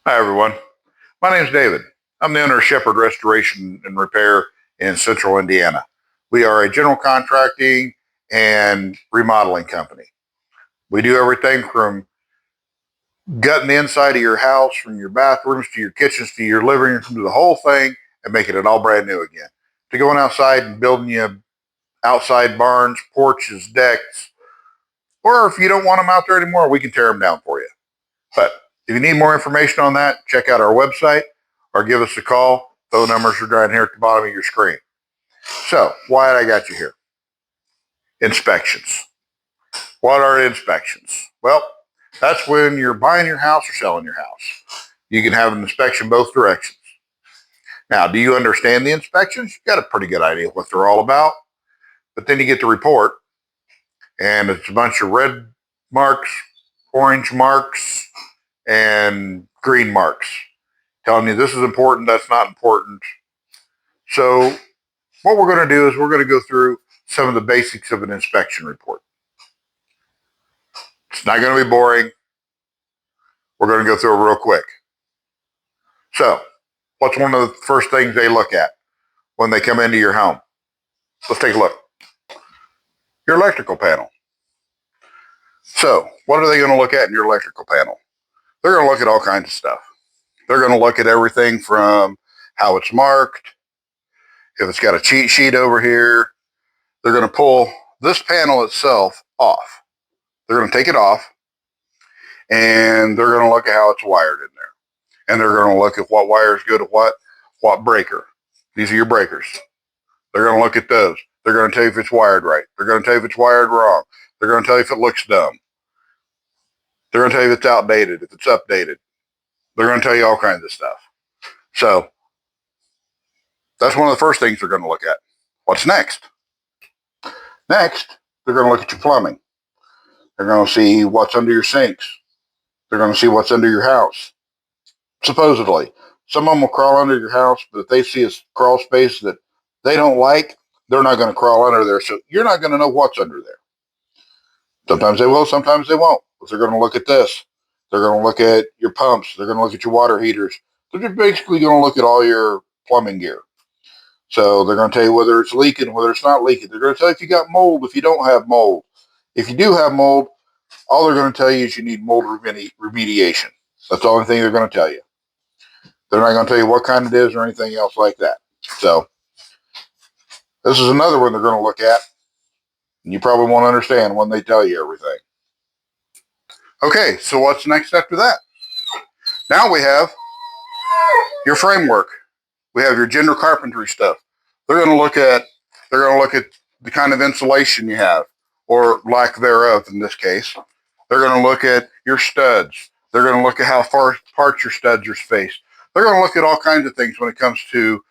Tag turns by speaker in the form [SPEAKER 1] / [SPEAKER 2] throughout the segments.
[SPEAKER 1] Hi, everyone. My name is David. I'm the owner of Shepherd Restoration and Repair in Central Indiana. We are a general contracting and remodeling company. We do everything from gutting the inside of your house, from your bathrooms to your kitchens to your living room, to the whole thing and making it all brand new again. To going outside and building you outside barns, porches, decks, or if you don't want them out there anymore, we can tear them down for you. But if you need more information on that, check out our website or give us a call. Phone numbers are down here at the bottom of your screen. So, why I got you here? Inspections. What are inspections? Well, that's when you're buying your house or selling your house. You can have an inspection both directions. Now, do you understand the inspections? You got a pretty good idea what they're all about. But then you get the report, and it's a bunch of red marks, orange marks, and green marks telling you this is important, that's not important. So, what we're going to do is we're going to go through some of the basics of an inspection report. It's not going to be boring. We're going to go through it real quick. So, what's one of the first things they look at when they come into your home? Let's take a look. Your electrical panel. So, what are they going to look at in your electrical panel? They're going to look at all kinds of stuff. They're going to look at everything from how it's marked, if it's got a cheat sheet over here. They're going to pull this panel itself off. They're going to take it off, and they're going to look at how it's wired in there. And they're going to look at what wires go to what breaker. These are your breakers. They're going to look at those. They're going to tell you if it's wired right. They're going to tell you if it's wired wrong. They're going to tell you if it looks dumb. They're going to tell you if it's outdated, if it's updated. They're going to tell you all kinds of stuff. So that's one of the first things they're going to look at. What's next? Next, they're going to look at your plumbing. They're going to see what's under your sinks. They're going to see what's under your house. Supposedly, some of them will crawl under your house, but if they see a crawl space that they don't like, they're not going to crawl under there. So you're not going to know what's under there. Sometimes they will, sometimes they won't. But they're going to look at this. They're going to look at your pumps. They're going to look at your water heaters. They're just basically going to look at all your plumbing gear. So they're going to tell you whether it's leaking, whether it's not leaking. They're going to tell you if you got mold, if you don't have mold. If you do have mold, all they're going to tell you is you need mold remediation. That's the only thing they're going to tell you. They're not going to tell you what kind it is or anything else like that. So this is another one they're going to look at. And you probably won't understand when they tell you everything. Okay, so what's next after that? Now we have your framework. We have your general carpentry stuff. They're going to look at the kind of insulation you have, or lack thereof in this case. They're going to look at your studs. They're going to look at how far apart your studs are spaced. They're going to look at all kinds of things when it comes to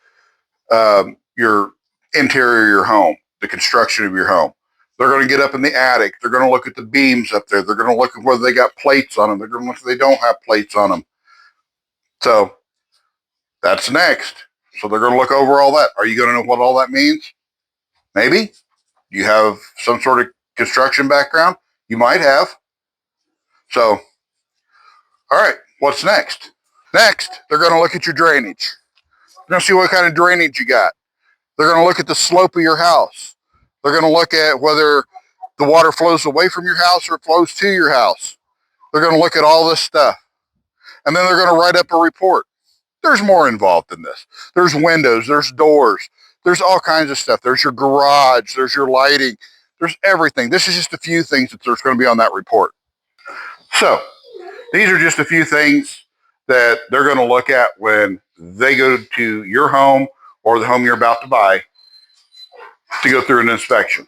[SPEAKER 1] your interior of your home, the construction of your home. They're going to get up in the attic. They're going to look at the beams up there. They're going to look at whether they got plates on them. They're going to look if they don't have plates on them. So that's next. So they're going to look over all that. Are you going to know what all that means? Maybe. You have some sort of construction background? You might have. So, all right, what's next? Next, they're going to look at your drainage. They're going to see what kind of drainage you got. They're going to look at the slope of your house. They're going to look at whether the water flows away from your house or it flows to your house. They're going to look at all this stuff. And then they're going to write up a report. There's more involved in this. There's windows, there's doors, there's all kinds of stuff. There's your garage, there's your lighting, there's everything. This is just a few things that there's going to be on that report. So these are just a few things that they're going to look at when they go to your home or the home you're about to buy to go through an inspection.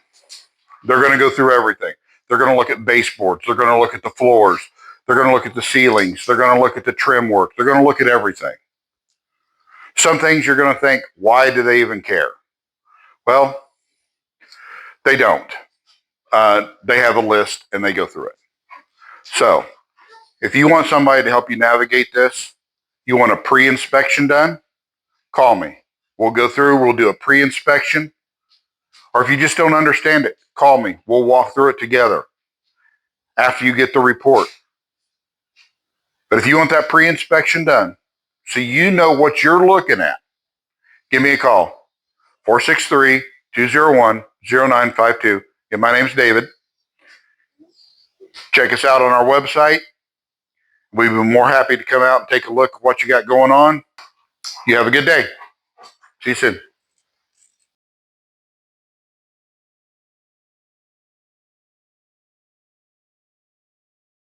[SPEAKER 1] They're going to go through everything. They're going to look at baseboards. They're going to look at the floors. They're going to look at the ceilings. They're going to look at the trim work. They're going to look at everything. Some things you're going to think, why do they even care? Well, they don't. They have a list and they go through it. So if you want somebody to help you navigate this, you want a pre-inspection done, call me. We'll go through, we'll do a pre-inspection. Or if you just don't understand it, call me. We'll walk through it together after you get the report. But if you want that pre-inspection done, so you know what you're looking at, give me a call, 463-201-0952. And my name's David. Check us out on our website. We'd be more happy to come out and take a look at what you got going on. You have a good day. See you soon.